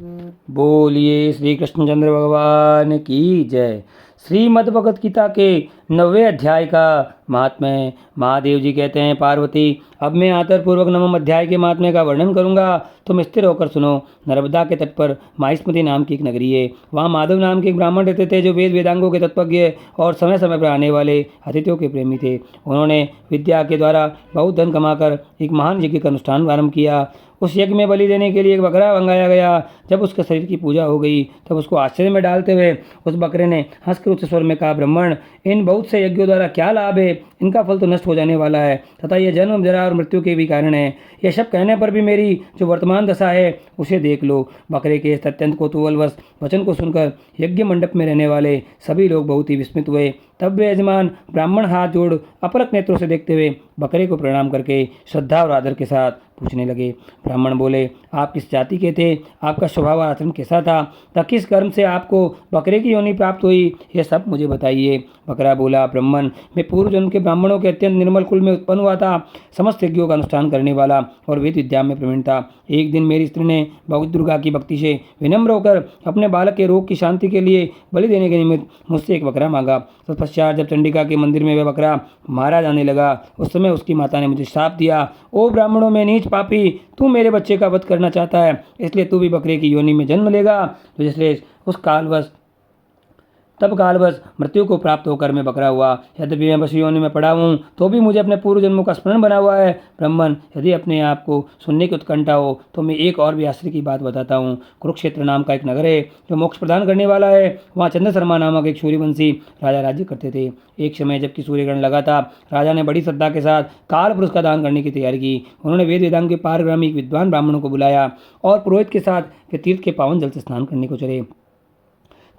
बोलिए श्री कृष्णचंद्र भगवान की जय। श्रीमद् भगवत गीता के 9वें अध्याय का महात्म्य। महादेव जी कहते हैं, पार्वती अब मैं आदरपूर्वक 9वें अध्याय के महात्म्य का वर्णन करूंगा, तुम स्थिर होकर सुनो। नर्मदा के तट पर माहिष्मति नाम की एक नगरी है। वहाँ माधव नाम के एक ब्राह्मण रहते थे, जो वेद वेदांगों के तत्वज्ञ और समय समय पर आने वाले अतिथियों के प्रेमी थे। उन्होंने विद्या के द्वारा बहुत धन कमाकर एक महान यज्ञ का अनुष्ठान आरंभ किया। उस यज्ञ में बलि देने के लिए एक बकरा मंगाया गया। जब उसके शरीर की पूजा हो गई, तब उसको आश्चर्य में डालते हुए उस बकरे ने हंसकर उच्च स्वर में कहा, ब्राह्मण, इन बहुत से यज्ञों द्वारा क्या लाभ है? इनका फल तो नष्ट हो जाने वाला है तथा यह जन्म, जरा और मृत्यु के भी कारण है। यह सब कहने पर भी मेरी जो वर्तमान दशा है उसे देख लो। बकरे के इस अत्यंत कौतूहलवश वचन को सुनकर यज्ञ मंडप में रहने वाले सभी लोग बहुत ही विस्मित हुए। तब वे यजमान ब्राह्मण हाथ जोड़ अपलक नेत्रों से देखते हुए बकरे को प्रणाम करके श्रद्धा और आदर के साथ पूछने लगे। ब्राह्मण बोले, आप किस जाति के थे? आपका स्वभाव और आचरण कैसा था? तब किस कर्म से आपको बकरे की योनि प्राप्त हुई? यह सब मुझे बताइए। बकरा बोला, ब्राह्मण, मैं पूर्व जन्म के ब्राह्मणों के अत्यंत निर्मल कुल में उत्पन्न हुआ था, समस्त यज्ञों का अनुष्ठान करने वाला और वेद विद्या में प्रवीण था। एक दिन मेरी स्त्री ने भगवत दुर्गा की भक्ति से विनम्र होकर अपने बालक के रोग की शांति के लिए बलि देने के निमित्त मुझसे एक बकरा मांगा। तत्पश्चात जब चंडिका के मंदिर में वह बकरा मारा जाने लगा, उस समय उसकी माता ने मुझे श्राप दिया, ओ ब्राह्मणों में नीच पापी, तू मेरे बच्चे का वध करना चाहता है, इसलिए तू भी बकरे की योनि में जन्म लेगा। तो इसलिए उस कालवश मृत्यु को प्राप्त होकर मैं बकरा हुआ। यद्यपि मैं पशु योनि में पड़ा हूँ, तो भी मुझे अपने पूर्व जन्मों का स्मरण बना हुआ है। ब्राह्मण, यदि अपने आप को सुनने की उत्कंठा हो तो मैं एक और भी आश्चर्य की बात बताता हूँ। कुरुक्षेत्र नाम का एक नगर है, जो मोक्ष प्रदान करने वाला है। वहाँ चंद्र शर्मा नामक एक सूर्यवंशी राजा राज्य करते थे। एक समय जबकि सूर्यग्रहण लगा था, राजा ने बड़ी श्रद्धा के साथ काल पुरुष का दान करने की तैयारी की। उन्होंने वेद वेदांग के पारगामी विद्वान ब्राह्मणों को बुलाया और पुरोहित के साथ वे तीर्थ के पावन जल से स्नान करने को चले।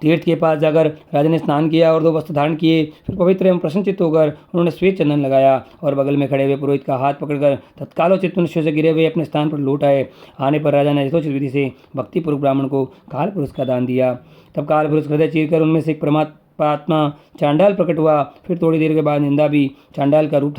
तीर्थ के पास जाकर राजा ने स्नान किया और 2 वस्त्र धारण किए। फिर पवित्र एवं प्रसन्नचित्त होकर उन्होंने श्वेत चंदन लगाया और बगल में खड़े हुए पुरोहित का हाथ पकड़कर तत्कालोचित मनुष्य से गिरे हुए अपने स्थान पर लौट आए। आने पर राजा ने यथोचित विधि से भक्तिपूर्वक ब्राह्मण को काल पुरुष का दान दिया। तब काल पुरुष हृदय चीरकर उनमें से एक परमात्मा चांडाल प्रकट हुआ। फिर थोड़ी देर के बाद निंदा भी चांडाली का रूप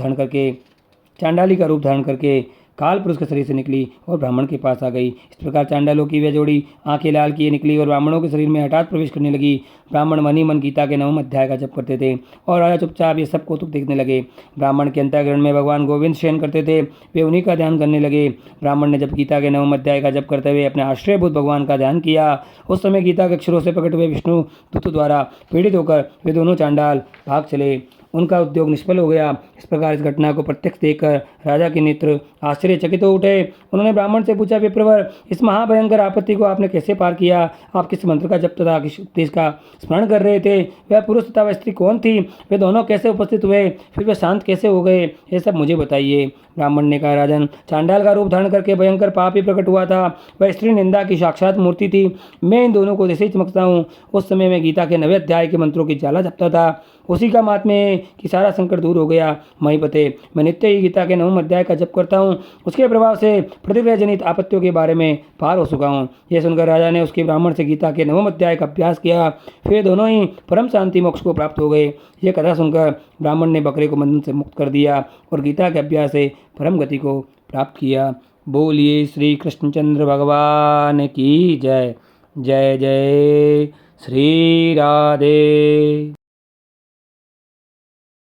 धारण करके काल पुरुष के शरीर से निकली और ब्राह्मण के पास आ गई। इस प्रकार चांडालों की वह जोड़ी आंखें लाल किए निकली और ब्राह्मणों के शरीर में हठात प्रवेश करने लगी। ब्राह्मण मन ही मन गीता के 9वें अध्याय का जप करते थे और राजा चुपचाप ये सब कौतुक देखने लगे। ब्राह्मण के अंतःकरण में भगवान गोविंद शयन करते थे, वे उन्हीं का ध्यान करने लगे। ब्राह्मण ने जब गीता के 9वें अध्याय का जप करते हुए अपने आश्रयभूत भगवान का ध्यान किया, उस समय गीता के अक्षरों से प्रकट हुए विष्णु दूत द्वारा पीड़ित होकर वे दोनों चांडाल भाग चले। उनका उद्योग निष्फल हो गया। इस प्रकार इस घटना को प्रत्यक्ष देखकर राजा के नेत्र आश्चर्यचकित हो उठे। उन्होंने ब्राह्मण से पूछा, विप्रवर, इस महाभयंकर आपत्ति को आपने कैसे पार किया? आप किस मंत्र का जप तथा किस उपदेश का स्मरण कर रहे थे? वह पुरुष तथा वह स्त्री कौन थी? वे दोनों कैसे उपस्थित हुए? फिर वे शांत कैसे हो गए? ये सब मुझे बताइए। ब्राह्मण ने कहा, राजन, चांडाल का रूप धारण करके भयंकर पाप ही प्रकट हुआ था। वह स्त्री निंदा की साक्षात मूर्ति थी। मैं इन दोनों को जैसे ही चमकता हूँ, उस समय मैं गीता के 9वें अध्याय के मंत्रों की ज्वाला जपता था। उसी का महात्म्य है कि सारा संकट दूर हो गया। महीपते, मैं नित्य ही गीता के 9वें अध्याय का जप करता हूँ। उसके प्रभाव से प्रतिक्रिया जनित आपत्तियों के बारे में पार हो चुका हूँ। यह सुनकर राजा ने उसके ब्राह्मण से गीता के 9वें अध्याय का अभ्यास किया। फिर दोनों ही परम शांति मोक्ष को प्राप्त हो गए। यह कथा सुनकर ब्राह्मण ने बकरे को बंधन से मुक्त कर दिया और गीता के अभ्यास से परम गति को प्राप्त किया। बोलिए श्री कृष्णचंद्र भगवान की जय। जय जय श्री राधे।